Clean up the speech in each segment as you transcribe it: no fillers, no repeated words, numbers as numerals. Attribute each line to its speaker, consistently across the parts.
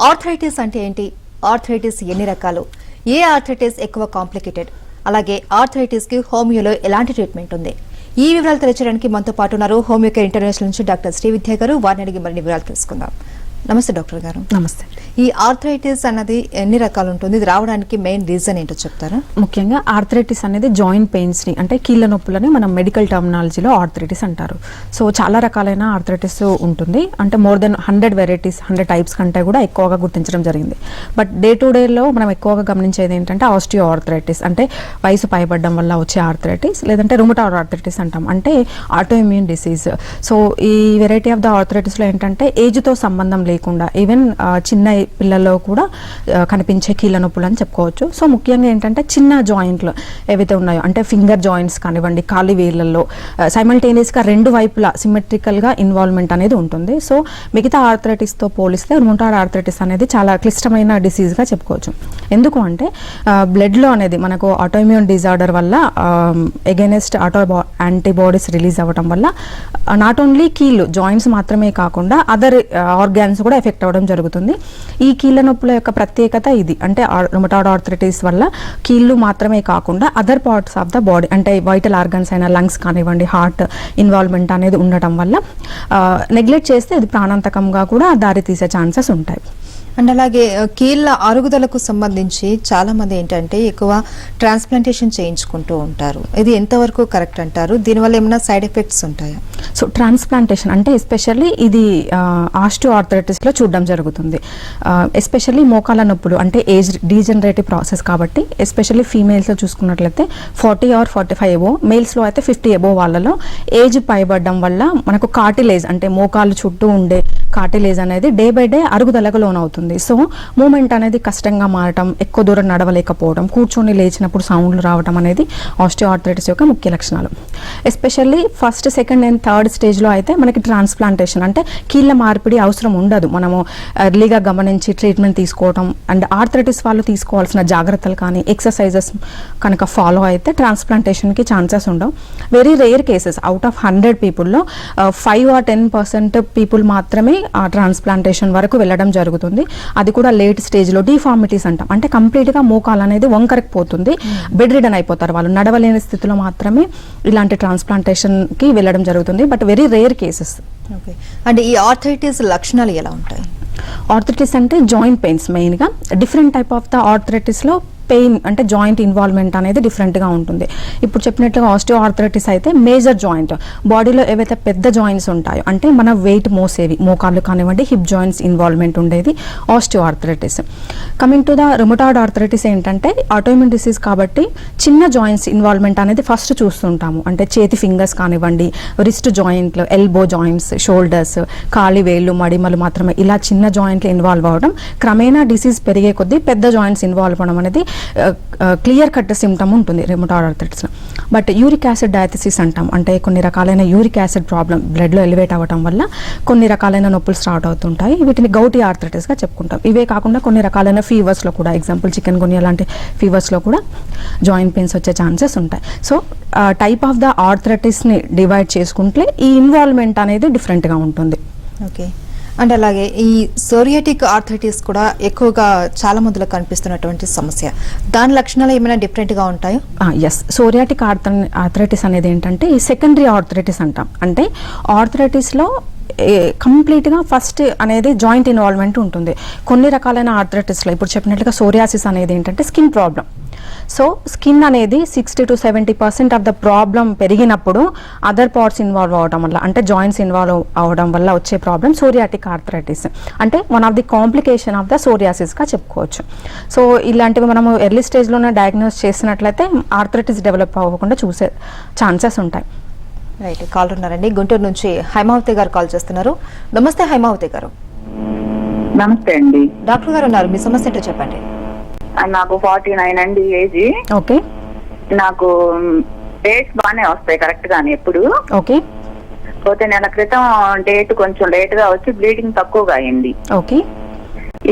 Speaker 1: Arthritis అంటే ఏంటి? Arthritis ఎన్ని రకాలు? ఏ ఆర్థరైటిస్ ఎక్కువ కాంప్లికేటెడ్? అలాగే ఆర్థరైటిస్ కి హోమియోలో ఎలాంటి ట్రీట్మెంట్ ఉంది? ఈ వివరాలు తెలియజేయడానికి మనతో పాటు ఉన్నారు హోమియో కేర్ ఇంటర్నేషనల్ నుంచి డాక్టర్ శ్రీవిద్య గారు. వారిని అడిగి మరిన్ని వివరాలు తెలుసుకుందాం. నమస్తే డాక్టర్ గారు.
Speaker 2: నమస్తే.
Speaker 1: ఈ ఆర్థరైటిస్ అన్నది ఎన్ని రకాలు ఉంటుంది? ఇది రావడానికి మెయిన్ రీజన్ ఏంటో చెప్తారా?
Speaker 2: ముఖ్యంగా ఆర్థరైటిస్ అనేది జాయింట్ పెయిన్స్ ని అంటే కీళ్ళ నొప్పులని మనం మెడికల్ టర్మినాలజీలో ఆర్థరైటిస్ అంటారు. సో చాలా రకాలైన ఆర్థరైటిస్ ఉంటుంది. అంటే మోర్ దెన్ 100 వెరైటీస్ 100 టైప్స్ కంటే కూడా ఎక్కువగా గుర్తించడం జరిగింది. బట్ డే టు డేలో మనం ఎక్కువగా గమనించేది ఏంటంటే ఆస్టియో ఆర్థరైటిస్ అంటే వయసు పైబడ్డం వల్ల వచ్చే ఆర్థరైటిస్, లేదంటే రుమటాయిడ్ ఆర్థరైటిస్ అంటాం అంటే ఆటో ఇమ్యూన్ డిసీజ్. సో ఈ వెరైటీ ఆఫ్ ద ఆర్థరైటిస్లో ఏంటంటే ఏజ్తో సంబంధం లేకుండా ఈవెన్ చిన్న పిల్లల్లో కూడా కనిపించే కీళ్ళ నొప్పులు అని చెప్పుకోవచ్చు. సో ముఖ్యంగా ఏంటంటే చిన్న జాయింట్లు ఏవైతే ఉన్నాయో అంటే ఫింగర్ జాయింట్స్ కానివ్వండి, కాలి వేళ్ళల్లో సైమల్టేనియస్గా రెండు వైపులా సిమెట్రికల్గా ఇన్వాల్వ్మెంట్ అనేది ఉంటుంది. సో మిగతా ఆర్థరైటిస్తో పోలిస్తే రుమటాయిడ్ ఆర్థరైటిస్ అనేది చాలా క్లిష్టమైన డిసీజ్గా చెప్పుకోవచ్చు. ఎందుకు అంటే బ్లడ్లో అనేది మనకు ఆటోఇమ్యూన్ డిజార్డర్ వల్ల ఎగైనెస్ట్ యాంటీబాడీస్ రిలీజ్ అవ్వడం వల్ల నాట్ ఓన్లీ కీళ్ళు జాయింట్స్ మాత్రమే కాకుండా అదర్ ఆర్గాన్స్ కూడా ఎఫెక్ట్ అవ్వడం జరుగుతుంది. ఈ కీళ్ళ నొప్పుల యొక్క ప్రత్యేకత ఇది. అంటే రుమటాయిడ్ ఆర్థరైటిస్ వల్ల కీళ్ళు మాత్రమే కాకుండా other parts of the body అంటే వైటల్ ఆర్గన్స్ అయిన లంగ్స్ కానివ్వండి, హార్ట్ ఇన్వాల్వ్మెంట్ అనేది ఉండటం వల్ల నెగ్లెక్ట్ చేస్తే ఇది ప్రాణాంతకంగా కూడా దారితీసే ఛాన్సెస్ ఉంటాయి.
Speaker 1: అండ్ అలాగే కీళ్ళ అరుగుదలకు సంబంధించి చాలా మంది ఏంటంటే ఎక్కువ ట్రాన్స్ప్లాంటేషన్ చేయించుకుంటూ ఉంటారు. ఇది ఎంతవరకు కరెక్ట్ అంటారు? దీనివల్ల ఏమైనా సైడ్ ఎఫెక్ట్స్ ఉంటాయా?
Speaker 2: సో ట్రాన్స్ప్లాంటేషన్ అంటే ఎస్పెషల్లీ ఇది ఆస్టియో ఆర్థరైటిస్లో చూడడం జరుగుతుంది. ఎస్పెషల్లీ మోకాల నొప్పులు అంటే ఏజ్ డీజనరేటివ్ ప్రాసెస్ కాబట్టి ఎస్పెషల్లీ ఫీమేల్స్లో చూసుకున్నట్లయితే 40 or 45 ఎబో, మేల్స్లో అయితే 50 ఎబో వాళ్ళలో ఏజ్ పైబడడం వల్ల మనకు కార్టిలేజ్ అంటే మోకాలు చుట్టూ ఉండే కార్టిలేజ్ అనేది డే బై డే అరుగుదలకు లోనవుతుంది. సో మూమెంట్ అనేది కష్టంగా మారటం, ఎక్కువ దూరం నడవలేకపోవడం, కూర్చొని లేచినప్పుడు సౌండ్లు రావడం అనేది ఆస్టియో ఆర్థరైటిస్ యొక్క ముఖ్య లక్షణాలు. Especially first, second and third స్టేజ్లో అయితే మనకి ట్రాన్స్ప్లాంటేషన్ అంటే కీళ్ళ మార్పిడి అవసరం ఉండదు. మనము ఎర్లీగా గమనించి ట్రీట్మెంట్ తీసుకోవడం అండ్ ఆర్థరైటిస్ వాళ్ళు తీసుకోవాల్సిన జాగ్రత్తలు కానీ ఎక్సర్సైజెస్ కనుక ఫాలో అయితే ట్రాన్స్ప్లాంటేషన్కి ఛాన్సెస్ ఉండవు. Very rare cases out of 100 పీపుల్లో 5 or 10% people మాత్రమే ఆ ట్రాన్స్ప్లాంటేషన్ వరకు వెళ్ళడం జరుగుతుంది. అది కూడా లేట్ స్టేజ్లో డిఫార్మిటీస్ అంటాం అంటే కంప్లీట్గా మోకాలు అనేది వంకరకు పోతుంది, బెడ్ రిడన్ అయిపోతారు, వాళ్ళు నడవలేని స్థితిలో మాత్రమే ఇలాంటి ట్రాన్స్ప్లాంటేషన్కి వెళ్ళడం జరుగుతుంది. But very rare cases.
Speaker 1: Okay. అంటే ఈ ఆర్థరైటిస్ లక్షణాలు ఎలా ఉంటాయి?
Speaker 2: ఆర్థరైటిస్ అంటే జాయింట్ పెయిన్స్ మెయిన్గా. డిఫరెంట్ టైప్ ఆఫ్ ద ఆర్థరైటిస్లో పెయిన్ అంటే జాయింట్ ఇన్వాల్వ్మెంట్ అనేది డిఫరెంట్గా ఉంటుంది. ఇప్పుడు చెప్పినట్లుగా ఆస్టియో ఆర్థరైటిస్ అయితే మేజర్ జాయింట్ బాడీలో ఏవైతే పెద్ద జాయింట్స్ ఉంటాయో అంటే మన వెయిట్ మోసేవి మోకాళ్ళు కానివ్వండి, హిప్ జాయింట్స్ ఇన్వాల్వ్మెంట్ ఉండేది osteo arthritis. Coming to the rheumatoid arthritis ఏంటంటే ఆటోఇమ్యూన్ డిసీజ్ కాబట్టి చిన్న జాయింట్స్ ఇన్వాల్వ్మెంట్ అనేది ఫస్ట్ చూస్తుంటాము. అంటే చేతి ఫింగర్స్ కానివ్వండి, రిస్ట్ జాయింట్లు, ఎల్బో జాయింట్స్, షోల్డర్స్, కాలి వేళ్ళు, మడిమలు మాత్రమే ఇలా చిన్న జాయింట్లు ఇన్వాల్వ్ అవ్వడం. క్రమేణా డిసీజ్ పెరిగే కొద్దీ పెద్ద జాయింట్స్ ఇన్వాల్వ్ అవ్వడం అనేది క్లియర్ కట్ సిమ్టమ్ ఉంటుంది రుమటాయిడ్ ఆర్థరైటిస్లో. బట్ యూరిక్ యాసిడ్ డయాథసిస్ అంటాం అంటే కొన్ని రకాలైన యూరిక్ యాసిడ్ ప్రాబ్లం బ్లడ్లో ఎలివేట్ అవ్వడం వల్ల కొన్ని రకాలైన నొప్పులు స్టార్ట్ అవుతుంటాయి. వీటిని గౌటీ ఆర్థరైటిస్గా చెప్పుకుంటాం. ఇవే కాకుండా కొన్ని రకాలైన ఫీవర్స్లో కూడా ఎగ్జాంపుల్ చికెన్ గున్యా లాంటి ఫీవర్స్లో కూడా జాయింట్ పెయిన్స్ వచ్చే ఛాన్సెస్ ఉంటాయి. సో టైప్ ఆఫ్ ద ఆర్థరైటిస్ని డివైడ్ చేసుకుంటే ఈ ఇన్వాల్వ్మెంట్ అనేది డిఫరెంట్గా ఉంటుంది.
Speaker 1: ఓకే. అండ్ అలాగే ఈ సోరియాటిక్ ఆర్థరైటిస్ కూడా ఎక్కువగా చాలా మందిలో కనిపిస్తున్నటువంటి సమస్య. దాని లక్షణాలు ఏమైనా డిఫరెంట్గా ఉంటాయో?
Speaker 2: ఎస్. సోరియాటిక్ ఆర్థరైటిస్ అనేది ఏంటంటే ఈ సెకండరీ ఆర్థరైటిస్ అంటాం. అంటే ఆర్థరైటిస్లో కంప్లీట్గా ఫస్ట్ అనేది జాయింట్ ఇన్వాల్వ్మెంట్ ఉంటుంది. కొన్ని రకాలైన ఆర్థరైటిస్లో ఇప్పుడు చెప్పినట్లుగా సోరియాసిస్ అనేది ఏంటంటే స్కిన్ ప్రాబ్లం. సో స్కిన్ అనేది 60 to 70% ఆఫ్ ద ప్రాబ్లం పెరిగినప్పుడు అదర్ పార్ట్స్ ఇన్వాల్వ్ అవ్వడం వల్ల అంటే జాయింట్స్ ఇన్వాల్వ్ అవ్వడం వల్ల వచ్చే ప్రాబ్లం సోరియాటిక్ ఆర్థరైటిస్. అంటే one of the complication of the సోరియాసిస్గా చెప్పుకోవచ్చు. సో ఇలాంటివి మనము ఎర్లీ స్టేజ్లోనే డయాగ్నోస్ చేసినట్లయితే ఆర్థరైటిస్ డెవలప్ అవ్వకుండా చూసే ఛాన్సెస్ ఉంటాయి.
Speaker 1: రైట్. కాల్ ఉన్నారండి గుంటూరు నుంచి హైమావతి గారు కాల్ చేస్తున్నారు. నమస్తే హైమావతి గారు.
Speaker 3: నమస్తే అండి.
Speaker 1: డాక్టర్ గారు ఉన్నారు, మీ సమస్య ఏంటో చెప్పండి.
Speaker 3: నాకు 49 అండి ఏజ్.
Speaker 2: ఓకే.
Speaker 3: నాకు డేట్స్ బాగానే వస్తాయి కరెక్ట్ గానే ఎప్పుడు.
Speaker 2: ఓకే.
Speaker 3: పోతే నెల క్రితం డేట్ కొంచెం లేట్ గా వచ్చి బ్లీడింగ్ తక్కువగా అయింది.
Speaker 2: ఓకే.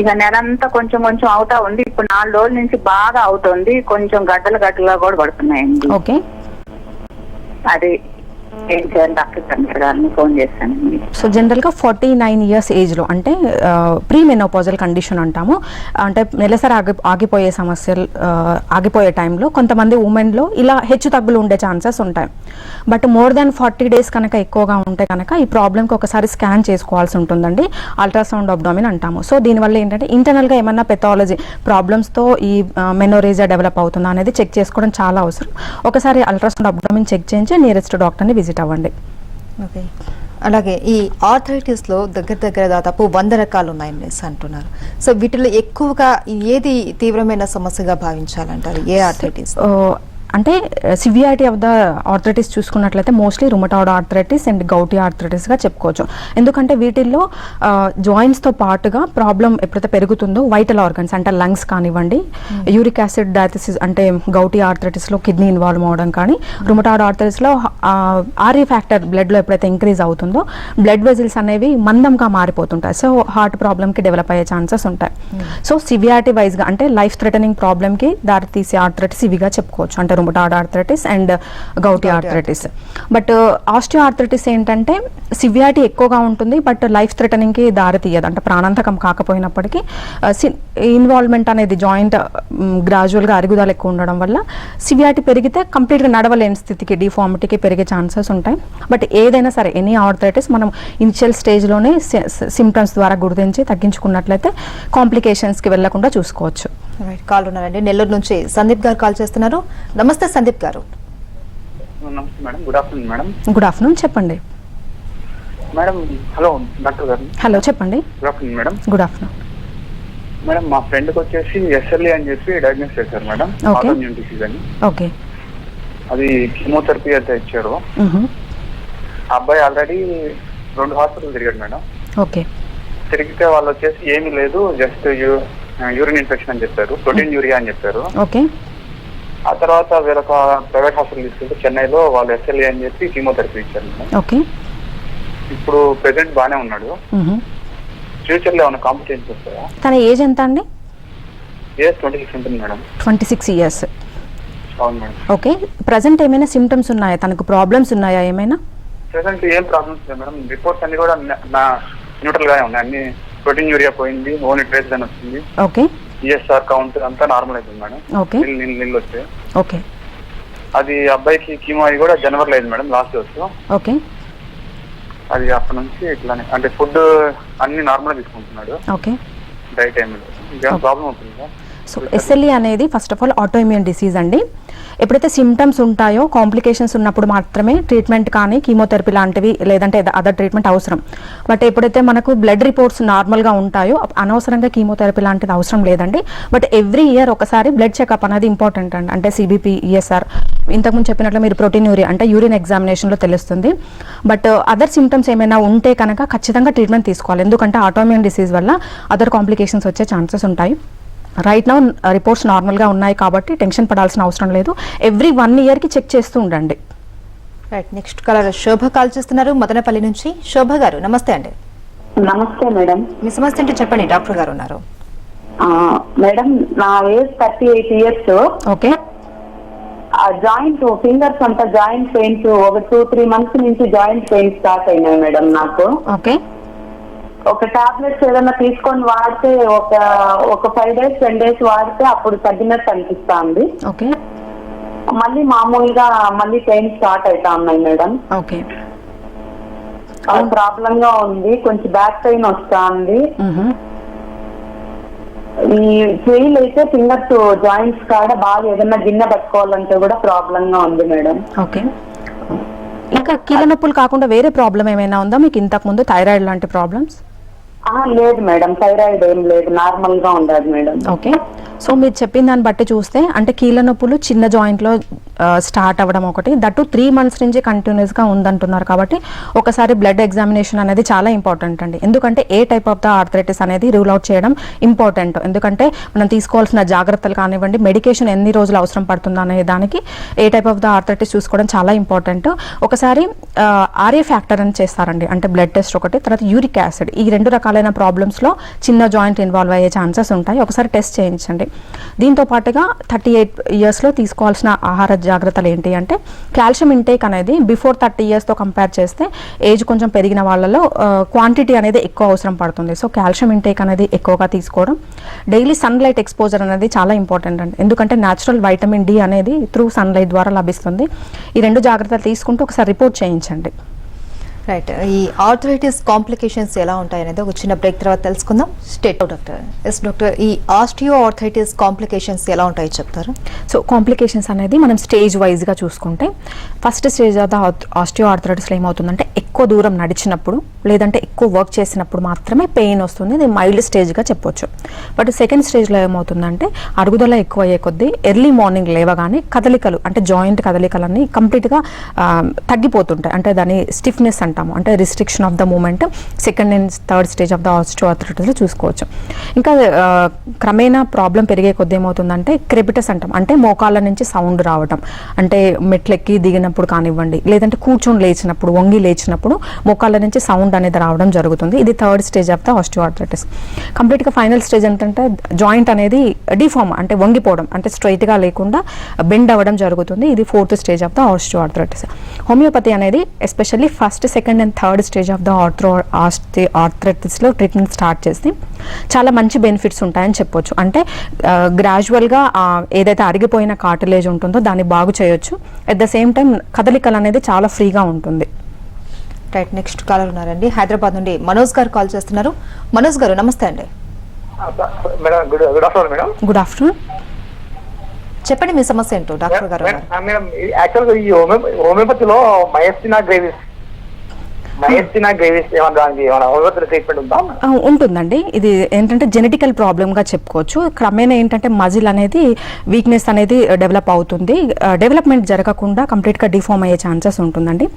Speaker 3: ఇక నెలంతా కొంచెం కొంచెం అవుతా ఉంది. ఇప్పుడు 4 రోజుల నుంచి బాగా అవుతుంది, కొంచెం గడ్డలుగా కూడా పడుతున్నాయండి.
Speaker 2: ఓకే.
Speaker 3: అది ఏం చేయాలి డాక్టర్ గారిని ఫోన్ చేస్తానండి.
Speaker 2: సో జనరల్గా 49 ఇయర్స్ ఏజ్లో అంటే ప్రీ మెనోపాజల్ కండిషన్ అంటాము. అంటే నెలసరి ఆగిపోయే సమస్యలు ఆగిపోయే టైంలో కొంతమంది ఉమెన్లో ఇలా హెచ్చు తగ్గులు ఉండే ఛాన్సెస్ ఉంటాయి. బట్ మోర్ దాన్ 40 డేస్ కనుక ఎక్కువగా ఉంటే కనుక ఈ ప్రాబ్లమ్కి ఒకసారి స్కాన్ చేసుకోవాల్సి ఉంటుందండి. అల్ట్రాసౌండ్ అబ్డామిన్ అంటాము. సో దీనివల్ల ఏంటంటే ఇంటర్నల్గా ఏమన్నా పెథాలజీ ప్రాబ్లమ్స్తో ఈ మెనోరేజియా డెవలప్ అవుతుందా అనేది చెక్ చేసుకోవడం చాలా అవసరం. ఒకసారి అల్ట్రాసౌండ్ అబ్డామిన్ చెక్ చేయించి నియరెస్ట్ డాక్టర్ని విజిట్ అవ్వండి.
Speaker 1: ఓకే. అలాగే ఈ ఆర్థరైటిస్లో దగ్గర దాదాపు 100 రకాలు ఉన్నాయని అంటున్నారు. సో వీటిలో ఎక్కువగా ఏది తీవ్రమైన సమస్యగా భావించాలంటారు? ఏ ఆర్థరైటిస్?
Speaker 2: అంటే సివియారిటీ ఆఫ్ ద ఆర్థరైటిస్ చూసుకున్నట్లయితే mostly rheumatoid arthritis and gouty ఆర్థరైటిస్గా చెప్పుకోవచ్చు. ఎందుకంటే వీటిల్లో జాయింట్స్తో పాటుగా ప్రాబ్లం ఎప్పుడైతే పెరుగుతుందో వైటల్ ఆర్గన్స్ అంటే లంగ్స్ కానివ్వండి, యూరిక్ యాసిడ్ డయాథసిస్ అంటే గౌటీ ఆర్థరైటిస్లో కిడ్నీ ఇన్వాల్వ్ అవ్వడం కానీ, రుమటాయిడ్ ఆర్థరైటిస్లో ఆర్ఏ ఫ్యాక్టర్ బ్లడ్లో ఎప్పుడైతే ఇంక్రీజ్ అవుతుందో బ్లడ్ వెజిల్స్ అనేవి మందంగా మారిపోతుంటాయి. సో హార్ట్ ప్రాబ్లమ్కి డెవలప్ అయ్యే ఛాన్సెస్ ఉంటాయి. సో సివియారిటీ వైజ్గా అంటే లైఫ్ థ్రెటనింగ్ ప్రాబ్లమ్కి దారితీసే ఆర్థరైటిస్ ఇవిగా చెప్పుకోవచ్చు, అంటే rheumatoid arthritis and gouty arthritis. But osteo arthritis ఏంటంటే సివియారిటీ ఎక్కువగా ఉంటుంది బట్ లైఫ్ థ్రెటనింగ్కి దారి తీయదు. అంటే ప్రాణాంతకం కాకపోయినప్పటికీ ఇన్వాల్వ్మెంట్ అనేది జాయింట్ గ్రాడ్యువల్గా అరుగుదల ఎక్కువ ఉండడం వల్ల సివియారిటీ పెరిగితే కంప్లీట్గా నడవలేని స్థితికి డిఫార్మిటీకి పెరిగే ఛాన్సెస్ ఉంటాయి. బట్ ఏదైనా సరే ఎనీ ఆర్థరైటిస్ మనం ఇనిషియల్ స్టేజ్లోనే సిమ్టమ్స్ ద్వారా గుర్తించి తగ్గించుకున్నట్లయితే కాంప్లికేషన్స్కి వెళ్లకుండా చూసుకోవచ్చు.
Speaker 1: కాల్ ఉన్నారండి, నెల్లూరు నుంచి సందీప్ గారు కాల్ చేస్తున్నారు. నమస్తే సందీప్ గారు.
Speaker 4: నమస్తే madam. Good afternoon madam.
Speaker 2: Good afternoon, చెప్పండి
Speaker 4: మేడం. హలో డాక్టర్ గారు.
Speaker 2: హలో, చెప్పండి.
Speaker 4: Good afternoon madam.
Speaker 2: Good afternoon
Speaker 4: madam, మా ఫ్రెండ్కి వచ్చేసి ఎస్ఎల్ఏ అని చెప్పి డయాగ్నోస్ చేశారు మేడం. ఆటోఇమ్యూన్ డిసీజ్ అని.
Speaker 2: ఓకే.
Speaker 4: అది కీమోథెరపీ అయితే ఇచ్చారు. ఆ అబ్బాయి ఆల్రెడీ 2 హాస్పిటల్ తిరిగాడు మేడం.
Speaker 2: ఓకే.
Speaker 4: తిరిగితే వాళ్ళు వచ్చేసి ఏమీ లేదు, జస్ట్ యూరిన్ ఇన్ఫెక్షన్ అని చెప్పారు, ప్రోటీన్ యూరియా అని చెప్పారు.
Speaker 2: ఓకే.
Speaker 4: ఆ తర్వాత వేరొక ప్రైవేట్ హాస్పిటల్ తీసుకెళ్తే చెన్నైలో వాళ్ళు ఎస్ఎల్ఏ అని చెప్పి కీమోథెరపీ ఇచ్చారు మేడం.
Speaker 2: ఓకే.
Speaker 4: ఇప్పుడు ప్రెసెంట్ బాగానే ఉన్నాడు. ఫ్యూచర్ లో ఏమైనా కాంప్లికేషన్స్ వస్తాయా?
Speaker 2: తన ఏజ్ ఎంత అండి?
Speaker 4: ఏజ్ 26 ఉంటుంది మేడం.
Speaker 2: 26 ఇయర్స్.
Speaker 4: అవును మేడం.
Speaker 2: ఓకే. ప్రజెంట్ ఏమైనా సిమ్టమ్స్ ఉన్నాయా, తనకు ప్రాబ్లమ్స్ ఉన్నాయా ఏమైనా?
Speaker 4: ప్రెసెంట్ ఏం ప్రాబ్లమ్స్ లేదు మేడం. రిపోర్ట్స్ అన్ని కూడా నా న్యూట్రల్ గానే ఉన్నాయి. అన్ని ప్రోటీన్ యూరియా పోయింది, ఓన్లీ ట్రేస్ అని వచ్చింది.
Speaker 2: ఓకే.
Speaker 4: ఈఎస్ఆర్ కౌంట్ అంతా నార్మల్ అయిపోయింది మేడం.
Speaker 2: ఓకే.
Speaker 4: నీళ్ళు వచ్చాయి.
Speaker 2: ఓకే.
Speaker 4: అది అబ్బాయికి కీమో అయి కూడా జనవరిలో అయింది మేడం, లాస్ట్ డోస్.
Speaker 2: ఓకే.
Speaker 4: అది అప్పటి నుంచి ఇట్లానే అంటే ఫుడ్ అన్ని నార్మల్ తీసుకుంటున్నాడు.
Speaker 2: ఓకే.
Speaker 4: డైట్ ఏమి లేదు. ఇంకేం ప్రాబ్లం అవుతుందా?
Speaker 2: సో ఎస్ఎల్ఈ అనేది first of all autoimmune disease అండి. ఎప్పుడైతే సిమ్టమ్స్ ఉంటాయో కాంప్లికేషన్స్ ఉన్నప్పుడు మాత్రమే ట్రీట్మెంట్ కానీ కీమోథెరపీ లాంటివి లేదంటే అదర్ ట్రీట్మెంట్ అవసరం. బట్ ఎప్పుడైతే మనకు బ్లడ్ రిపోర్ట్స్ నార్మల్గా ఉంటాయో అనవసరంగా కీమోథెరపీ లాంటిది అవసరం లేదండి. బట్ ఎవ్రీ ఇయర్ ఒకసారి బ్లడ్ చెకప్ అనేది ఇంపార్టెంట్ అండి. అంటే సిబిపి, ఈఎస్ఆర్, ఇంతకుముందు చెప్పినట్లు మీరు ప్రోటీన్ యూరియా అంటే యూరిన్ ఎగ్జామినేషన్లో తెలుస్తుంది. బట్ అదర్ సిమ్టమ్స్ ఏమైనా ఉంటే కనుక ఖచ్చితంగా ట్రీట్మెంట్ తీసుకోవాలి. ఎందుకంటే ఆటోఇమ్యూన్ డిసీజ్ వల్ల అదర్ కాంప్లికేషన్స్ వచ్చే ఛాన్సెస్ ఉంటాయి. రైట్ నౌ రిపోర్ట్స్ నార్మల్గా ఉన్నాయి కాబట్టి టెన్షన్ పడాల్సిన అవసరం లేదు. ఎవ్రీ 1 ఇయర్కి చెక్ చేస్తూ ఉండండి.
Speaker 1: రైట్. నెక్స్ట్ కాలర్ శోభ కాల్ చేస్తున్నారు మదనపల్లి నుంచి. శోభ గారు నమస్తే అండి.
Speaker 3: నమస్తే మేడం.
Speaker 1: మీ సమస్య ఏంటో చెప్పండి, డాక్టర్ గారు ఉన్నారు.
Speaker 3: మేడం, నా age 38 years.
Speaker 2: Okay.
Speaker 3: Joint fingers అంతా జాయింట్ పెయిన్స్ ఒక 2-3 మంత్స్ నుంచి జాయింట్ పెయిన్స్ స్టార్ట్ అయినాయి మేడం నాకు.
Speaker 2: ఓకే.
Speaker 3: ఒక టాబ్లెట్స్ ఏదైనా తీసుకొని వాడితే ఒక 5 days 10 days వాడితే అప్పుడు తగ్గినట్టు అనిపిస్తుంది.
Speaker 2: ఓకే.
Speaker 3: మళ్ళీ మామూలుగా మళ్ళీ పెయిన్ స్టార్ట్ అవుతా ఉన్నాయి మేడం.
Speaker 2: ఓకే.
Speaker 3: ప్రాబ్లం గా ఉంది, కొంచెం బ్యాక్ పెయిన్ వస్తుంది. ఈ చేయిలు అయితే ఫింగర్స్ జాయింట్స్ కాడ బాగా ఏదైనా గిన్నె పట్టుకోవాలంటే కూడా ప్రాబ్లం గా ఉంది మేడం.
Speaker 2: ఓకే. ఇంకా కీళ్ళ నొప్పులు కాకుండా వేరే ప్రాబ్లం ఏమైనా ఉందా మీకు? ఇంతకు ముందు థైరాయిడ్ లాంటి ప్రాబ్లమ్స్?
Speaker 3: లేదు మేడం, థైరాయిడ్ ఏం లేదు, నార్మల్ గా ఉండదు మేడం.
Speaker 2: ఓకే. సో మీరు చెప్పిన దాన్ని బట్టి చూస్తే అంటే కీళ్ళ నొప్పులు చిన్న జాయింట్లో స్టార్ట్ అవ్వడం ఒకటి, దట్టు 3 months నుంచి కంటిన్యూస్గా ఉందంటున్నారు. కాబట్టి ఒకసారి బ్లడ్ ఎగ్జామినేషన్ అనేది చాలా ఇంపార్టెంట్ అండి. ఎందుకంటే ఏ టైప్ ఆఫ్ ద ఆర్థరైటిస్ అనేది రూల్ అవుట్ చేయడం ఇంపార్టెంట్. ఎందుకంటే మనం తీసుకోవాల్సిన జాగ్రత్తలు కానివ్వండి, మెడికేషన్ ఎన్ని రోజులు అవసరం పడుతుంది అనే దానికి ఏ టైప్ ఆఫ్ ద ఆర్థరైటిస్ చూసుకోవడం చాలా ఇంపార్టెంట్. ఒకసారి ఆర్ఏ ఫ్యాక్టర్ అని చేస్తారండి, అంటే బ్లడ్ టెస్ట్ ఒకటి, తర్వాత యూరిక్ యాసిడ్. ఈ 2 రకాలైన ప్రాబ్లమ్స్లో చిన్న జాయింట్ ఇన్వాల్వ్ అయ్యే ఛాన్సెస్ ఉంటాయి. ఒకసారి టెస్ట్ చేయించండి. దీంతో పాటుగా 38 yearsలో తీసుకోవాల్సిన ఆహార జాగ్రత్తలు ఏంటి అంటే కాల్షియం ఇంటేక్ అనేది బిఫోర్ 30 ఇయర్స్తో కంపేర్ చేస్తే ఏజ్ కొంచెం పెరిగిన వాళ్ళలో క్వాంటిటీ అనేది ఎక్కువ అవసరం పడుతుంది. సో కాల్షియం ఇంటేక్ అనేది ఎక్కువగా తీసుకోవడం, డైలీ సన్లైట్ ఎక్స్పోజర్ అనేది చాలా ఇంపార్టెంట్ అండి. ఎందుకంటే న్యాచురల్ వైటమిన్ డి అనేది త్రూ సన్లైట్ ద్వారా లభిస్తుంది. ఈ 2 జాగ్రత్తలు తీసుకుంటూ ఒకసారి రిపోర్ట్ చేయించండి.
Speaker 1: రైట్, ఈ ఆర్థరైటిస్ కాంప్లికేషన్స్ ఎలా ఉంటాయి అనేది ఒక చిన్న బ్రేక్ తర్వాత తెలుసుకుందాం. State doctor. ఎస్ డాక్టర్, ఈ ఆస్టియో ఆర్థరైటిస్ కాంప్లికేషన్స్ ఎలా ఉంటాయో చెప్తారు?
Speaker 2: సో కాంప్లికేషన్స్ అనేది మనం స్టేజ్ వైజ్గా చూసుకుంటే ఫస్ట్ స్టేజ్ ఆఫ్ ద ఆస్టియో ఆర్థరైటిస్లో ఏమవుతుందంటే ఎక్కువ దూరం నడిచినప్పుడు లేదంటే ఎక్కువ వర్క్ చేసినప్పుడు మాత్రమే పెయిన్ వస్తుంది. ఇది మైల్డ్ స్టేజ్గా చెప్పొచ్చు. బట్ సెకండ్ స్టేజ్లో ఏమవుతుందంటే అరుగుదల ఎక్కువ అయ్యే కొద్దీ ఎర్లీ మార్నింగ్ లేవగానే కదలికలు అంటే జాయింట్ కదలికలన్నీ కంప్లీట్గా తగ్గిపోతుంటాయి. అంటే దాని స్టిఫ్నెస్ అంటాము, అంటే restriction of the movement second and third stage of the ఆస్టియో ఆర్థరైటిస్లో చూసుకోవచ్చు. ఇంకా క్రమేణా ప్రాబ్లం పెరిగే కొద్దీ ఏమవుతుందంటే క్రెపిటస్ అంటాం, అంటే మోకాళ్ళ నుంచి సౌండ్ రావడం, అంటే మెట్లెక్కి దిగినప్పుడు కానివ్వండి లేదంటే కూర్చొని లేచినప్పుడు వంగి లేచినప్పుడు మోకాళ్ళ నుంచి సౌండ్ అనేది రావడం జరుగుతుంది. ఇది third stage of the osteoarthritis. కంప్లీట్గా ఫైనల్ స్టేజ్ ఏంటంటే జాయింట్ అనేది డిఫార్మ్ అంటే వంగిపోవడం, అంటే స్ట్రైట్గా లేకుండా బెండ్ అవ్వడం జరుగుతుంది. ఇది fourth stage of the osteoarthritis. Homeopathy అనేది especially first, second and third stage of the ఆర్థరైటిస్లో ట్రీట్మెంట్ స్టార్ట్ చేస్తే చాలా మంచి బెనిఫిట్స్ ఉంటాయని చెప్పొచ్చు. అంటే గ్రాడ్యువల్గా ఏదైతే అరిగిపోయిన కార్టిలేజ్ ఉంటుందో దాన్ని బాగు చేయొచ్చు. అట్ ద సేమ్ టైం కదలికలు అనేది చాలా ఫ్రీగా ఉంటుంది.
Speaker 1: రైట్, నెక్స్ట్ కాలర్ ఉన్నారండి. హైదరాబాద్ నుండి మనోజ్ గారు కాల్ చేస్తున్నారు. మనోజ్ గారు నమస్తే అండి.
Speaker 4: Madam good afternoon madam.
Speaker 2: Good afternoon,
Speaker 1: చెప్పండి మీ సమస్య ఏంటో డాక్టర్ గారు.
Speaker 4: మేడం యాక్చువల్గా ఈ హోమియోపతిలో మయస్టినా గ్రేవిస్ ఏమైనా హోమియోపతి ట్రీట్మెంట్ ఉందా?
Speaker 2: ఉంటుందండి. ఇది ఏంటంటే జెనెటికల్ ప్రాబ్లమ్గా చెప్పుకోవచ్చు. క్రమేణా ఏంటంటే మజిల్ అనేది వీక్నెస్ అనేది డెవలప్ అవుతుంది. డెవలప్మెంట్ జరగకుండా కంప్లీట్గా డిఫార్మ్ అయ్యే ఛాన్సెస్ ఉంటుందండి.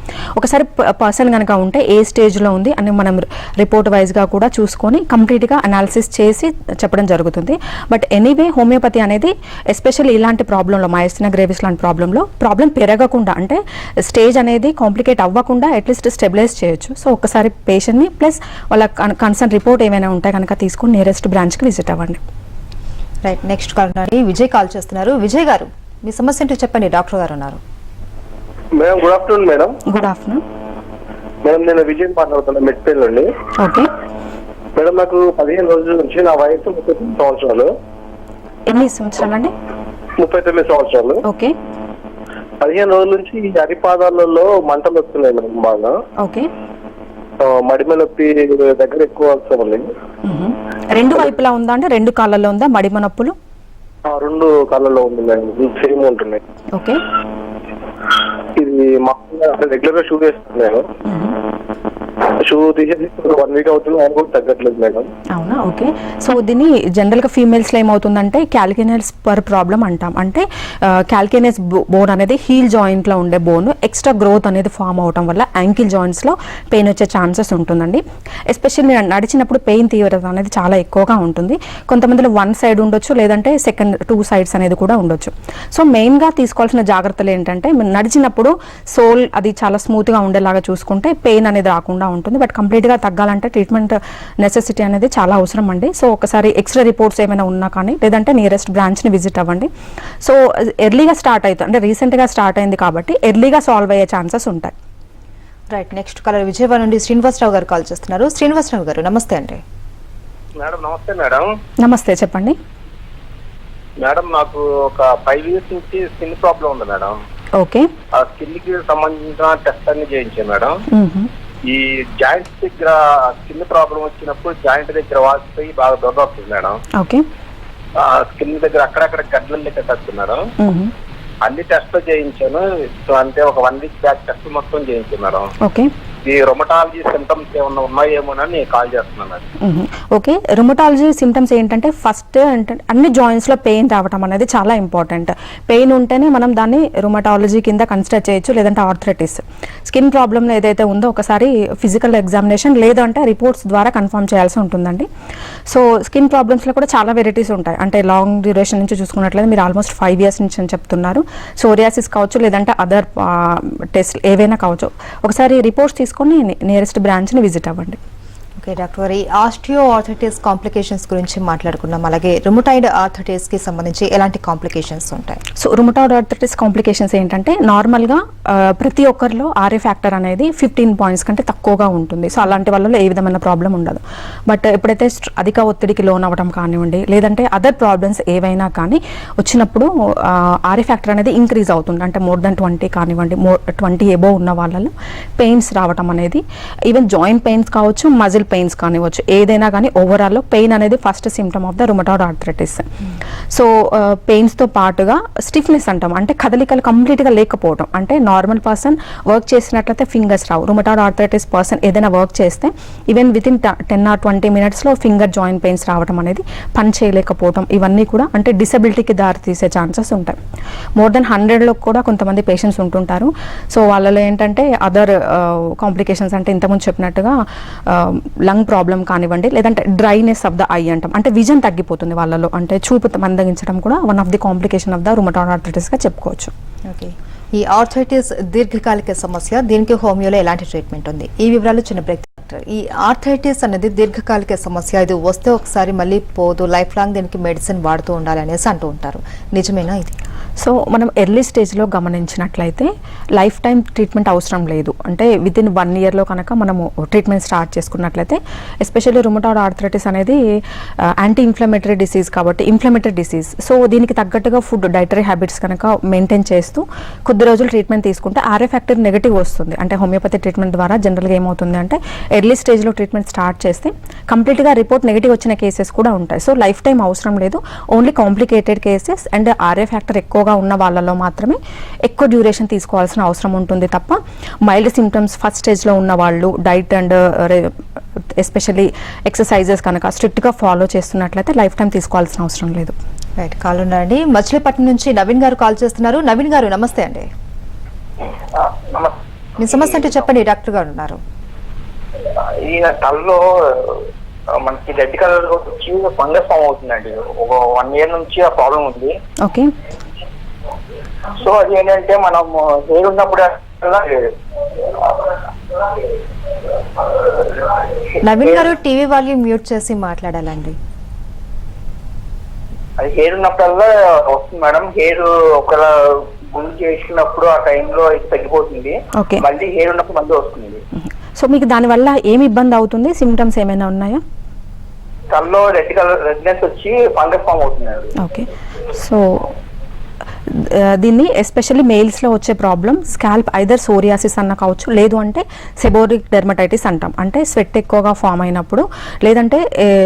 Speaker 2: ఒకసారి పర్సన్ కనుక ఉంటే ఏ స్టేజ్లో ఉంది అని మనం రిపోర్ట్ వైజ్గా కూడా చూసుకొని కంప్లీట్గా అనాలిసిస్ చేసి చెప్పడం జరుగుతుంది. బట్ ఎనీవే హోమియోపతి అనేది ఎస్పెషల్లీ ఇలాంటి ప్రాబ్లంలో మయస్టినా గ్రేవిస్ లాంటి ప్రాబ్లం పెరగకుండా అంటే స్టేజ్ అనేది కాంప్లికేట్ అవ్వకుండా అట్లీస్ట్ స్టెబిలైజ్ చేయొచ్చు. సో ఒకసారి పేషెంట్ని ప్లస్ వాళ్ళ కన్సర్న్ రిపోర్ట్ ఏమైనా ఉంటే కనుక తీసుకొని నియరెస్ట్ బ్రాంచ్కి విజిట్ అవ్వండి.
Speaker 1: Right, next call Vijay call చేస్తున్నారు. విజయ్ గారు మీ సమస్య ఏంటో చెప్పండి, డాక్టర్ గారు ఉన్నారు.
Speaker 5: Madam good afternoon madam.
Speaker 2: Good afternoon
Speaker 5: madam, నేను విజయ్ మాట్లాడుతున్నా మెట్పేల్ నుండి.
Speaker 2: ఓకే
Speaker 5: మేడం, నాకు 15 రోజుల నుంచి నా వయసు 39 సంవత్సరాలు.
Speaker 2: ఎన్ని సంవత్సరాలు అండి?
Speaker 5: 39 సంవత్సరాలు.
Speaker 2: ఓకే
Speaker 5: 15 రోజుల నుంచి ఈ అరిపాదాలలో మంటలు వస్తున్నాయి మేడం బాగా.
Speaker 2: ఓకే
Speaker 5: మడిమ నొప్పి దగ్గర ఎక్కువ వస్తుంది.
Speaker 2: రెండు వైపులా ఉందా అంటే రెండు కాళ్ళలో ఉందా మడిమ నొప్పులు?
Speaker 5: 2 కాళ్ళలో ఉంది మేడం, సేమ్ ఉంటున్నాయి.
Speaker 2: ఓకే
Speaker 5: ఇది మామూలుగా రెగ్యులర్ గా షూ వేస్తున్నాను. షూ తీసేసి 1 వీక్ అవుతుంది, ఆయన కూడా తగ్గట్లేదు మేడం.
Speaker 2: అవునా? ఓకే. సో దీన్ని జనరల్గా ఫీమేల్స్లో ఏమవుతుందంటే క్యాల్కినస్ పర్ ప్రాబ్లం అంటాం. అంటే క్యాల్కినస్ బోన్ అనేది హీల్ జాయింట్లో ఉండే బోన్ ఎక్స్ట్రా గ్రోత్ అనేది ఫామ్ అవడం వల్ల యాంకిల్ జాయింట్స్లో పెయిన్ వచ్చే ఛాన్సెస్ ఉంటుందండి. ఎస్పెషల్లీ నడిచినప్పుడు పెయిన్ తీవ్రత అనేది చాలా ఎక్కువగా ఉంటుంది. కొంతమందిలో 1 సైడ్ ఉండొచ్చు, లేదంటే సెకండ్ 2 సైడ్స్ అనేది కూడా ఉండొచ్చు. సో మెయిన్గా తీసుకోవాల్సిన జాగ్రత్తలు ఏంటంటే నడిచినప్పుడు సోల్ అది చాలా స్మూత్గా ఉండేలాగా చూసుకుంటే పెయిన్ అనేది రాకుండా ఉంటుంది. బట్ కంప్లీట్గా తగ్గాలంటే ట్రీట్మెంట్ నెసెసిటీ అనేది చాలా అవసరం అండి. సో ఒకసారి ఎక్స్రే రిపోర్ట్స్ ఏమైనా ఉన్నా కానీ లేదంటే నియరెస్ట్ బ్రాంచ్ని విజిట్ అవ్వండి. సో ఎర్లీగా స్టార్ట్ అవుతుంది అంటే రీసెంట్గా స్టార్ట్ అయింది కాబట్టి ఎర్లీగా సాల్వ్ అయ్యే ఛాన్సెస్ ఉంటాయి.
Speaker 1: రైట్, నెక్స్ట్ కాలర్ విజయవాడ నుండి శ్రీనివాసరావు గారు కాల్ చేస్తున్నారు. శ్రీనివాసరావు గారు నమస్తే అండి.
Speaker 4: మేడం నమస్తే మేడం.
Speaker 2: నమస్తే, చెప్పండి.
Speaker 4: మేడం నాకు ఒక 5 years నుంచి స్కిన్ ప్రాబ్లం ఉంది మేడం.
Speaker 2: ఓకే.
Speaker 4: ఆ స్కిన్ కి సంబంధించిన టెస్ట్ అన్ని చేయించాను మేడం. ఈ జాయింట్స్ దగ్గర స్కిన్ ప్రాబ్లం వచ్చినప్పుడు జాయింట్ దగ్గర వాసిపోయి బాగా దొరద వస్తుంది మేడం.
Speaker 2: ఓకే.
Speaker 4: స్కిన్ దగ్గర అక్కడక్కడ గడ్డలు లెక్క వస్తుంది మేడం. అన్ని టెస్ట్లు చేయించాను. సో అంటే ఒక 1 week బ్యాక్ టెస్ట్ మొత్తం చేయించాను మేడం.
Speaker 2: ఓకే.
Speaker 4: ఈ రొమటాలజీ సిమ్టమ్స్ ఏమన్నా ఉన్నాయేమోనని కాల్ చేస్తున్నాను.
Speaker 2: ఓకే, రొమటాలజీ సిమ్టమ్స్ ఏంటంటే ఫస్ట్ అన్ని జాయింట్స్లో పెయిన్ రావటం అనేది చాలా ఇంపార్టెంట్. పెయిన్ ఉంటేనే మనం దాన్ని రొమటాలజీ కింద కన్సిడర్ చేయొచ్చు, లేదంటే ఆర్థరైటిస్. స్కిన్ ప్రాబ్లంలో ఏదైతే ఉందో ఒకసారి ఫిజికల్ ఎగ్జామినేషన్ లేదంటే రిపోర్ట్స్ ద్వారా కన్ఫర్మ్ చేయాల్సి ఉంటుందండి. సో స్కిన్ ప్రాబ్లమ్స్లో కూడా చాలా వెరైటీస్ ఉంటాయి. అంటే లాంగ్ డ్యూరేషన్ నుంచి చూసుకున్నట్లయితే మీరు ఆల్మోస్ట్ 5 years నుంచి అని చెప్తున్నారు. సోరియాసిస్ కావచ్చు, లేదంటే అదర్ టెస్ట్ ఏవైనా కావచ్చు. ఒకసారి రిపోర్ట్స్ తీసుకొని నియరెస్ట్ బ్రాంచ్ని విజిట్ అవ్వండి.
Speaker 1: ఓకే డాక్టర్ గారు, ఈ ఆస్టియో ఆర్థరైటిస్ కాంప్లికేషన్స్ గురించి మాట్లాడుకున్నాం. అలాగే రుమటాయిడ్ ఆర్థరైటిస్ కి సంబంధించి ఎలాంటి కాంప్లికేషన్స్ ఉంటాయి?
Speaker 2: సో రుమటాయిడ్ ఆర్థరైటిస్ కాంప్లికేషన్స్ ఏంటంటే నార్మల్గా ప్రతి ఒక్కరిలో ఆర్ఏ ఫ్యాక్టర్ అనేది 15 పాయింట్స్ కంటే తక్కువగా ఉంటుంది. సో అలాంటి వాళ్ళలో ఏ విధమైన ప్రాబ్లం ఉండదు. బట్ ఎప్పుడైతే అధిక ఒత్తిడికి లోన్ అవ్వడం కానివ్వండి, లేదంటే అదర్ ప్రాబ్లమ్స్ ఏవైనా కానీ వచ్చినప్పుడు ఆర్ఏ ఫ్యాక్టర్ అనేది ఇంక్రీజ్ అవుతుంది. అంటే మోర్ దెన్ 20 కానివ్వండి, 20 ఎబోవ్ ఉన్న వాళ్ళలో పెయిన్స్ రావడం అనేది, ఈవెన్ జాయింట్ పెయిన్స్ కావచ్చు, మజిల్ పెయిన్స్ కానివచ్చు, ఏదైనా కానీ ఓవరాల్లో పెయిన్ అనేది first symptom of the rheumatoid arthritis. So పెయిన్స్తో పాటుగా స్టిఫ్నెస్ అంటాం, అంటే కదలికలు కంప్లీట్గా లేకపోవడం. అంటే నార్మల్ పర్సన్ వర్క్ చేసినట్లయితే ఫింగర్స్ రావు. రుమటాయిడ్ ఆర్థరైటిస్ పర్సన్ ఏదైనా వర్క్ చేస్తే ఈవెన్ వితిన్ 10 or 20 minutesలో ఫింగర్ జాయింట్ పెయిన్స్ రావడం అనేది, పని చేయలేకపోవడం, ఇవన్నీ కూడా అంటే డిసబిలిటీకి దారి తీసే ఛాన్సెస్ ఉంటాయి. మోర్ దెన్ 100లో కూడా కొంతమంది పేషెంట్స్ ఉంటుంటారు. సో వాళ్ళలో ఏంటంటే అదర్ కాంప్లికేషన్స్ అంటే ఇంతకుముందు చెప్పినట్టుగా లంగ్ ప్రాబ్లం కానివ్వండి, లేదంటే డ్రైనెస్ ఆఫ్ ద ఐ అంటాం, అంటే విజన్ తగ్గిపోతుంది వాళ్ళలో, అంటే చూపు మందగించడం కూడా one of the complication of the rheumatoid ఆర్థరైటిస్గా చెప్పుకోవచ్చు.
Speaker 1: ఓకే, ఈ ఆర్థరైటిస్ దీర్ఘకాలిక సమస్య, దీనికి హోమియోలో ఎలాంటి ట్రీట్మెంట్ ఉంది? ఈ వివరాలు చిన్న బ్రేక్. ఈ ఆర్థరైటిస్ అనేది దీర్ఘకాలిక సమస్య, ఇది వస్తే ఒకసారి మళ్ళీ పోదు, లైఫ్ లాంగ్ దీనికి మెడిసిన్ వాడుతూ ఉండాలి అనేసి అంటూ ఉంటారు. నిజమేనా ఇది?
Speaker 2: సో మనం ఎర్లీ స్టేజ్లో గమనించినట్లయితే లైఫ్ టైం ట్రీట్మెంట్ అవసరం లేదు. అంటే వితిన్ 1 yearలో కనుక మనము ట్రీట్మెంట్ స్టార్ట్ చేసుకున్నట్లయితే, ఎస్పెషల్లీ రుమటాయిడ్ ఆర్థరైటిస్ అనేది యాంటీ ఇన్ఫ్లమేటరీ డిసీజ్ కాబట్టి ఇన్ఫ్లమేటరీ డిసీజ్. సో దీనికి తగ్గట్టుగా ఫుడ్, డైటరీ హ్యాబిట్స్ కనుక మెయింటైన్ చేస్తూ కొద్ది రోజులు ట్రీట్మెంట్ తీసుకుంటే ఆర్ఏ ఫ్యాక్టర్ నెగిటివ్ వస్తుంది. అంటే హోమియోపతి ట్రీట్మెంట్ ద్వారా జనరల్గా ఏమవుతుంది అంటే ఎర్లీ స్టేజ్లో ట్రీట్మెంట్ స్టార్ట్ చేస్తే కంప్లీట్గా రిపోర్ట్ నెగిటివ్ వచ్చిన కేసెస్ కూడా ఉంటాయి. సో లైఫ్ టైం అవసరం లేదు, only complicated cases and RA factor ఎక్కువగా ఉన్న వాళ్ళలో మాత్రమే ఎక్కువ డ్యూరేషన్ తీసుకోవాల్సిన అవసరం ఉంటుంది తప్ప, మైల్డ్ సిమ్టమ్స్ ఫస్ట్ స్టేజ్లో ఉన్న వాళ్ళు డైట్ అండ్ ఎస్పెషల్లీ ఎక్సర్సైజెస్ కనుక స్ట్రిక్ట్గా ఫాలో చేస్తున్నట్లయితే లైఫ్ టైం తీసుకోవాల్సిన అవసరం లేదు.
Speaker 1: రైట్, కాల్ ఉన్నారండి. మచిలీపట్నం నుంచి నవీన్ గారు కాల్ చేస్తున్నారు. నవీన్ గారు నమస్తే అండి. మీ సమస్య అంటే చెప్పండి, డాక్టర్ గారు ఉన్నారు.
Speaker 4: ఈ తలలో మనకి రెడ్ కలర్ వచ్చి ఫంగస్ ఫామ్ అవుతుందండి. ఒక 1 year నుంచి ఆ ప్రాబ్లం ఉంది.
Speaker 2: ఓకే,
Speaker 4: సో అది ఏంటంటే మనం హెయిర్ ఉన్నప్పుడు
Speaker 1: నవీన్ గారు టీవీ వాల్యూమ్ మ్యూట్ చేసి మాట్లాడాలండి.
Speaker 4: అది హెయిర్ ఉన్నప్పుడల్లా వస్తుంది మేడం. హెయిర్ ఒకవేళ గుండు చేసుకున్నప్పుడు ఆ టైంలో తగ్గిపోతుంది, మళ్ళీ హెయిర్ ఉన్నప్పుడు మళ్ళీ వస్తుంది.
Speaker 2: సో మీకు దానివల్ల ఏమి ఇబ్బంది అవుతుంది? సిమ్టమ్స్ ఏమైనా ఉన్నాయా?
Speaker 4: తలలో రెడ్నెస్ వచ్చి ఫంగస్ ఫామ్ అవుతుంది.
Speaker 2: ఓకే, సో దీన్ని ఎస్పెషల్లీ మేల్స్లో వచ్చే ప్రాబ్లం స్కాల్ప్ ఐదర్ సోరియాసిస్ అన్న కావచ్చు, లేదు అంటే సెబోరిక్ డెర్మటైటిస్ అంటాం. అంటే స్వెట్ ఎక్కువగా ఫామ్ అయినప్పుడు, లేదంటే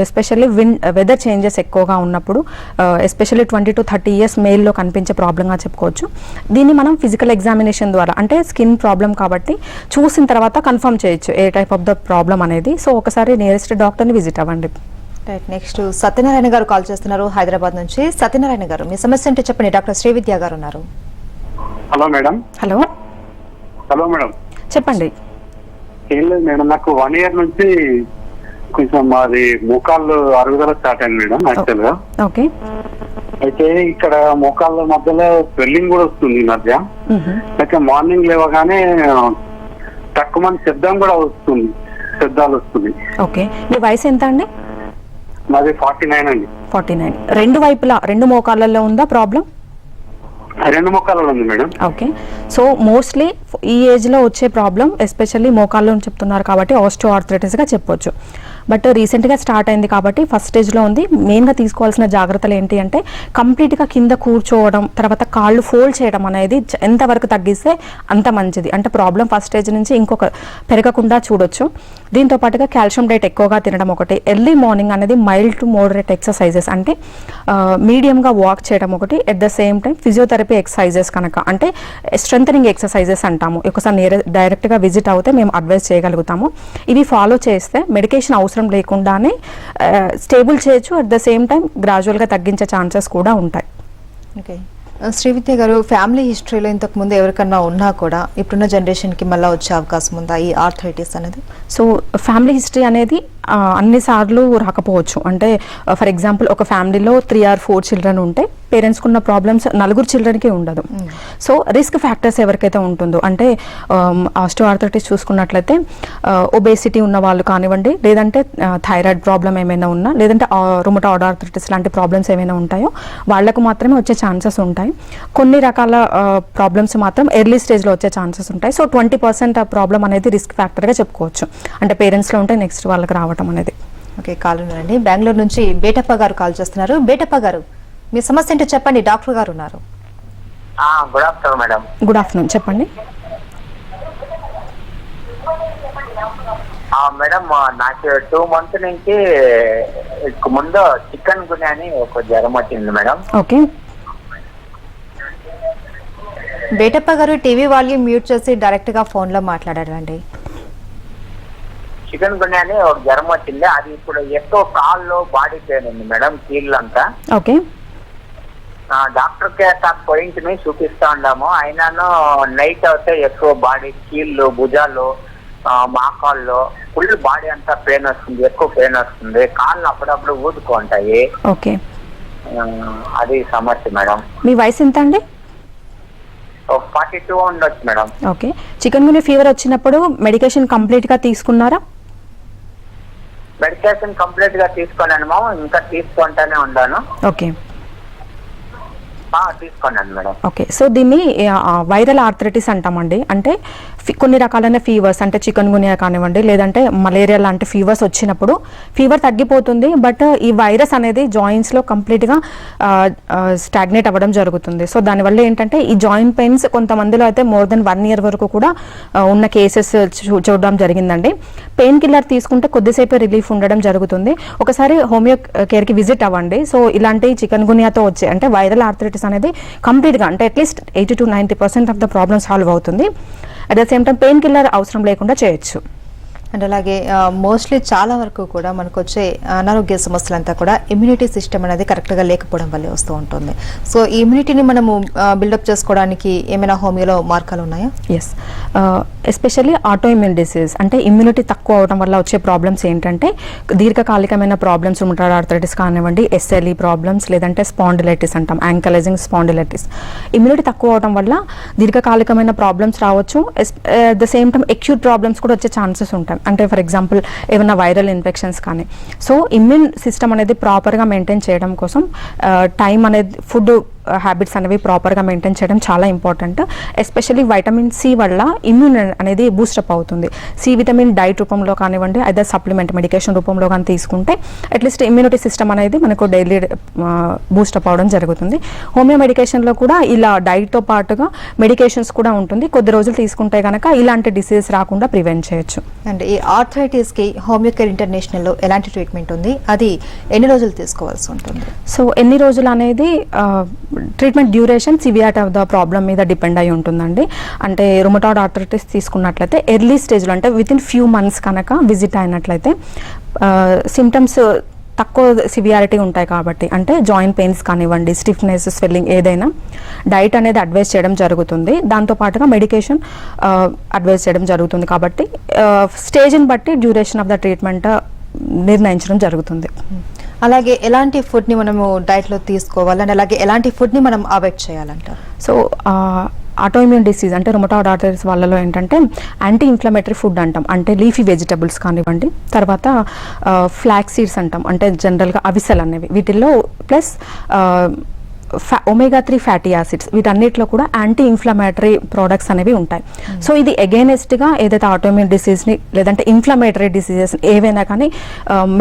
Speaker 2: ఎస్పెషల్లీ వెదర్ చేంజెస్ ఎక్కువగా ఉన్నప్పుడు, ఎస్పెషల్లీ 20 to 30 years మేల్లో కనిపించే ప్రాబ్లంగా చెప్పుకోవచ్చు. దీన్ని మనం ఫిజికల్ ఎగ్జామినేషన్ ద్వారా, అంటే స్కిన్ ప్రాబ్లం కాబట్టి చూసిన తర్వాత కన్ఫర్మ్ చేయొచ్చు ఏ టైప్ ఆఫ్ ద ప్రాబ్లం అనేది. సో ఒకసారి నియరెస్ట్ డాక్టర్ని విజిట్ అవ్వండి.
Speaker 1: రైట్, నెక్స్ట్ సత్యనారాయణ గారు కాల్ చేస్తున్నారు హైదరాబాద్ నుంచి. సత్యనారాయణ గారు, మీ సమస్య అంటే చెప్పండి, డాక్టర్ శ్రీవిద్య గారు ఉన్నారు.
Speaker 5: Hello madam.
Speaker 2: హలో
Speaker 5: మేడం
Speaker 2: చెప్పండి.
Speaker 5: ఏం లేదు మేడం, నాకు 1 year నుంచి కొంచెం మాది మోకాళ్ళు అరుగుదల స్టార్ట్ అయింది మేడం యాక్చువల్ గా.
Speaker 2: ఓకే,
Speaker 5: అయితే ఇక్కడ మోకాళ్ళ మధ్యలో స్వెల్లింగ్ కూడా వస్తుంది ఈ మధ్య. అయితే మార్నింగ్ లేవగానే తక్కువ శబ్దం కూడా వస్తుంది, శబ్దాలు వస్తుంది.
Speaker 2: ఓకే, మీ వయసు ఎంత అండి?
Speaker 5: నాది 49 అండి.
Speaker 2: 49. రెండు వైపులా, రెండు మోకాళ్ళల్లో ఉందా ప్రాబ్లం?
Speaker 5: 2 మోకాళ్ళలో ఉంది మేడం.
Speaker 2: ఓకే, సో మోస్ట్లీ ఈ ఏజ్లో వచ్చే ప్రాబ్లం ఎస్పెషల్లీ మోకాల్లో చెప్తున్నారు కాబట్టి ఆస్టియో ఆర్థరైటిస్గా చెప్పొచ్చు. బట్ రీసెంట్గా స్టార్ట్ అయింది కాబట్టి ఫస్ట్ స్టేజ్లో ఉంది. మెయిన్గా తీసుకోవాల్సిన జాగ్రత్తలు ఏంటి అంటే కంప్లీట్గా కింద కూర్చోవడం, తర్వాత కాళ్ళు ఫోల్డ్ చేయడం అనేది ఎంతవరకు తగ్గిస్తే అంత మంచిది. అంటే ప్రాబ్లం ఫస్ట్ స్టేజ్ నుంచి ఇంకొక పెరగకుండా చూడొచ్చు. దీంతో పాటుగా కాల్షియం డైట్ ఎక్కువగా తినడం ఒకటి, ఎర్లీ మార్నింగ్ అనేది మైల్డ్ టు మోడరేట్ ఎక్సర్సైజెస్ అంటే మీడియంగా వాక్ చేయడం ఒకటి, at the same time physiotherapy exercises కనుక అంటే స్ట్రెంథనింగ్ ఎక్సర్సైజెస్ అంటాము, ఒకసారి డైరెక్ట్గా విజిట్ అవుతే మేము అడ్వైస్ చేయగలుగుతాము. ఇవి ఫాలో చేస్తే మెడికేషన్ అవసరం లేకుండానే స్టేబుల్ చేయొచ్చు, అట్ ద సేమ్ టైం గ్రాడ్యువల్గా తగ్గించే ఛాన్సెస్ కూడా ఉంటాయి.
Speaker 1: ఓకే, శ్రీవిద్య గారు, ఫ్యామిలీ హిస్టరీలో ఇంతకు ముందు ఎవరికన్నా ఉన్నా కూడా ఇప్పుడున్న జనరేషన్కి మళ్ళీ వచ్చే అవకాశం ఉందా ఈ ఆర్థరైటిస్ అనేది?
Speaker 2: సో ఫ్యామిలీ హిస్టరీ అనేది అన్నిసార్లు రాకపోవచ్చు. అంటే ఫర్ ఎగ్జాంపుల్ ఒక ఫ్యామిలీలో 3 or 4 చిల్డ్రన్ ఉంటే పేరెంట్స్కి ఉన్న ప్రాబ్లమ్స్ 4 చిల్డ్రన్కి ఉండదు. సో రిస్క్ ఫ్యాక్టర్స్ ఎవరికైతే ఉంటుందో అంటే ఆస్టియోఆర్థరైటిస్ చూసుకున్నట్లయితే ఒబేసిటీ ఉన్న వాళ్ళు కానివ్వండి, లేదంటే థైరాయిడ్ ప్రాబ్లం ఏమైనా ఉన్నా, లేదంటే రుమటాయిడ్ ఆర్థరైటిస్ లాంటి ప్రాబ్లమ్స్ ఏమైనా ఉంటాయో వాళ్ళకు మాత్రమే వచ్చే ఛాన్సెస్ ఉంటాయి. కొన్ని రకాల ప్రాబ్లమ్స్ మాత్రం ఎర్లీ స్టేజ్లో వచ్చే ఛాన్సెస్ ఉంటాయి. సో 20% ఆ ప్రాబ్లం అనేది రిస్క్ ఫ్యాక్టర్గా చెప్పుకోవచ్చు. అంటే పేరెంట్స్లో ఉంటే నెక్స్ట్ వాళ్ళకి రావటం అనేది.
Speaker 1: ఓకే, కాల్ ఉన్నారండి. బెంగళూరు నుంచి బేటప్ప గారు కాల్ చేస్తున్నారు. బేటప్ప గారు, మీ సమస్య ఏంటో చెప్పండి, డాక్టర్ గారు ఉన్నారు.
Speaker 4: Good afternoon madam.
Speaker 2: Good afternoon, చెప్పండి.
Speaker 4: మేడం, నాకు 2 months నుంచి ముందు చికెన్ గున్యా అని ఒక జ్వరం వచ్చింది మేడం.
Speaker 2: ఓకే,
Speaker 1: బేటప్ప గారు టీవీ వాల్యూమ్ మ్యూట్ చేసి డైరెక్ట్ గా ఫోన్ లో మాట్లాడారండి.
Speaker 4: చికెన్ గున్యా అని ఒక జ్వరం వచ్చింది. అది ఇప్పుడు ఎక్కువ కాల్లో బాడీ పెయిన్ ఉంది మేడం, కీళ్ళంతా.
Speaker 2: ఓకే,
Speaker 4: డాక్టర్ కి పోయించి చూపిస్తా ఉన్నాము. అయినాను నైట్ అయితే ఎక్కువ బాడీ కీళ్ళు, భుజాలు, మాకాళ్ళు ఫుల్ బాడీ అంతా పెయిన్ వస్తుంది, ఎక్కువ పెయిన్ వస్తుంది. కాళ్ళు అప్పుడప్పుడు ఊదుకుంటాయి.
Speaker 2: ఓకే,
Speaker 4: అది సమస్య మేడం.
Speaker 2: మీ వయసు ఎంత అండి?
Speaker 4: 42 ఉండొచ్చు మేడం.
Speaker 2: ఓకే, చికెన్ గున్యా ఫీవర్ వచ్చినప్పుడు మెడికేషన్ కంప్లీట్ గా తీసుకున్నారా?
Speaker 4: మెడికేషన్ కంప్లీట్ గా తీసుకున్నాను, ఇంకా తీసుకుంటానే ఉన్నాను.
Speaker 2: ఓకే,
Speaker 4: తీసుకున్నాను మేడం.
Speaker 2: ఓకే, సో దీన్ని వైరల్ ఆర్థరైటిస్ అంటామండి. అంటే కొన్ని రకాలైన ఫీవర్స్, అంటే చికెన్ గున్యా కానివ్వండి, లేదంటే మలేరియా లాంటి ఫీవర్స్ వచ్చినప్పుడు ఫీవర్ తగ్గిపోతుంది, బట్ ఈ వైరస్ అనేది జాయింట్స్లో కంప్లీట్గా స్టాగ్నేట్ అవ్వడం జరుగుతుంది. సో దానివల్ల ఏంటంటే ఈ జాయింట్ పెయిన్స్ కొంతమందిలో అయితే more than 1 year వరకు కూడా ఉన్న కేసెస్ చూడడం జరిగిందండి. పెయిన్ కిల్లర్ తీసుకుంటే కొద్దిసేపే రిలీఫ్ ఉండడం జరుగుతుంది. ఒకసారి హోమియో కేర్కి విజిట్ అవ్వండి. సో ఇలాంటి చికెన్ గున్యాతో వచ్చే అంటే వైరల్ ఆర్థరైటిస్ అనేది కంప్లీట్గా అంటే at least 80 to 90% of the problem solve అవుతుంది. At the same time painkiller అవసరం లేకుండా చేయొచ్చు.
Speaker 1: అండ్ అలాగే మోస్ట్లీ చాలా వరకు కూడా మనకు వచ్చే అనారోగ్య సమస్యలంతా కూడా ఇమ్యూనిటీ సిస్టమ్ అనేది కరెక్ట్గా లేకపోవడం వల్లే వస్తూ ఉంటుంది. సో ఈ ఇమ్యూనిటీని మనము బిల్డప్ చేసుకోవడానికి ఏమైనా హోమియోలో మార్గాలు ఉన్నాయా?
Speaker 2: Yes, especially auto immune disease అంటే ఇమ్యూనిటీ తక్కువ అవడం వల్ల వచ్చే ప్రాబ్లమ్స్ ఏంటంటే దీర్ఘకాలికమైన ప్రాబ్లమ్స్, రుమటాయిడ్ ఆర్థరైటిస్ కానివ్వండి, SLE ప్రాబ్లమ్స్, లేదంటే స్పాండిలైటిస్ అంటాం, యాంకలైజింగ్ స్పాండిలైటిస్. ఇమ్యూనిటీ తక్కువ అవడం వల్ల దీర్ఘకాలికమైన ప్రాబ్లమ్స్ రావచ్చు. At the same time acute problems కూడా వచ్చే ఛాన్సెస్ ఉంటాయి. అంటే ఫర్ ఎగ్జాంపుల్ ఏమైనా వైరల్ ఇన్ఫెక్షన్స్ కానీ. సో ఇమ్యూన్ సిస్టమ్ అనేది ప్రాపర్గా మెయింటైన్ చేయడం కోసం టైం అనేది, ఫుడ్ హ్యాబిట్స్ అనేవి ప్రాపర్గా మెయింటైన్ చేయడం చాలా ఇంపార్టెంట్. ఎస్పెషల్లీ వైటమిన్ సి వల్ల ఇమ్యూన్ అనేది బూస్టప్ అవుతుంది. సి విటమిన్ డైట్ రూపంలో కానివ్వండి, అదే సప్లిమెంట్ మెడికేషన్ రూపంలో కానీ తీసుకుంటే అట్లీస్ట్ ఇమ్యూనిటీ సిస్టమ్ అనేది మనకు డైలీ బూస్టప్ అవడం జరుగుతుంది. హోమియో మెడికేషన్లో కూడా ఇలా డైట్తో పాటుగా మెడికేషన్స్ కూడా ఉంటుంది. కొద్ది రోజులు తీసుకుంటే కనుక ఇలాంటి డిసీజ్ రాకుండా ప్రివెంట్ చేయొచ్చు.
Speaker 1: అండ్ ఈ ఆర్థరైటిస్కి హోమియో కేర్ ఇంటర్నేషనల్లో ఎలాంటి ట్రీట్మెంట్ ఉంది, అది ఎన్ని రోజులు తీసుకోవాల్సి ఉంటుంది?
Speaker 2: సో ఎన్ని రోజులు అనేది treatment duration severity of the problem మీద డిపెండ్ అయి ఉంటుందండి. అంటే రుమటాయిడ్ ఆర్థరైటిస్ తీసుకున్నట్లయితే ఎర్లీ స్టేజ్లో అంటే వితిన్ ఫ్యూ మంత్స్ కనుక విజిట్ అయినట్లయితే సిమ్టమ్స్ తక్కువ సివియారిటీ ఉంటాయి కాబట్టి, అంటే జాయింట్ పెయిన్స్ కానివ్వండి, స్టిఫ్నెస్, స్వెల్లింగ్, ఏదైనా డైట్ అనేది అడ్వైస్ చేయడం జరుగుతుంది. దాంతోపాటుగా మెడికేషన్ అడ్వైస్ చేయడం జరుగుతుంది. కాబట్టి స్టేజ్ని బట్టి డ్యూరేషన్ ఆఫ్ ద ట్రీట్మెంట్ నిర్ణయించడం జరుగుతుంది.
Speaker 1: అలాగే ఎలాంటి ఫుడ్ని మనము డైట్లో తీసుకోవాలని, అలాగే ఎలాంటి ఫుడ్ని మనం అవాయిడ్ చేయాలంటారు?
Speaker 2: సో ఆటోఇమ్యూన్ డిసీజ్ అంటే రుమటాయిడ్ ఆర్థరైటిస్ వాళ్ళలో ఏంటంటే యాంటీ ఇన్ఫ్లమేటరీ ఫుడ్ అంటాం. అంటే లీఫీ వెజిటబుల్స్ కానివ్వండి, తర్వాత ఫ్లాక్స్ సీడ్స్ అంటాం, అంటే జనరల్గా అవిసెలు అనేవి, వీటిల్లో ప్లస్ omega 3 ఫ్యాటీ యాసిడ్స్, వీటన్నిటిలో కూడా యాంటీ ఇన్ఫ్లమేటరీ ప్రోడక్ట్స్ అనేవి ఉంటాయి. సో ఇది అగైనెస్ట్గా ఏదైతే ఆటోఇమ్యూన్ డిసీజ్ని లేదంటే ఇన్ఫ్లమేటరీ డిసీజెస్ ఏవైనా కానీ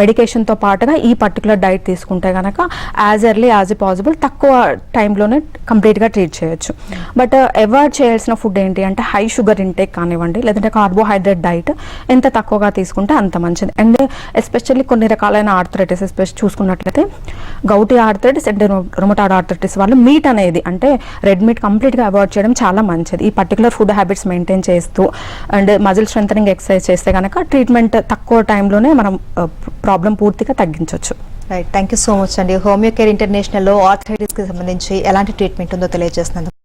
Speaker 2: మెడికేషన్తో పాటుగా ఈ పర్టికులర్ డైట్ తీసుకుంటే కనుక యాజ్ ఎర్లీ యాజ్ పాసిబుల్ తక్కువ టైంలోనే కంప్లీట్గా ట్రీట్ చేయొచ్చు. బట్ అవాయిడ్ చేయాల్సిన ఫుడ్ ఏంటి అంటే హై షుగర్ ఇంటేక్ కానివ్వండి, లేదంటే కార్బోహైడ్రేట్ డైట్ ఎంత తక్కువగా తీసుకుంటే అంత మంచిది. అండ్ ఎస్పెషల్లీ కొన్ని రకాలైన ఆర్థరైటిస్ ఎస్పెషల్ చూసుకున్నట్లయితే gouty arthritis and rheumatoid arthritis వాళ్ళు మీట్ అనేది అంటే రెడ్ మీట్ కంప్లీట్గా అవాయిడ్ చేయడం చాలా మంచిది. ఈ పర్టికులర్ ఫుడ్ హ్యాబిట్స్ మెయింటైన్ చేస్తూ అండ్ మజిల్ స్ట్రెంథనింగ్ ఎక్సర్సైజ్ చేస్తే కనుక ట్రీట్మెంట్ తక్కువ టైంలోనే మనం ప్రాబ్లం పూర్తిగా తగ్గించవచ్చు.
Speaker 1: Right, thank you so much అండి. హోమియో కేర్ ఇంటర్నేషనల్లో ఆర్థరైటిస్కి సంబంధించి ఎలాంటి ట్రీట్మెంట్ ఉందో తెలియజేస్తున్నందుకు.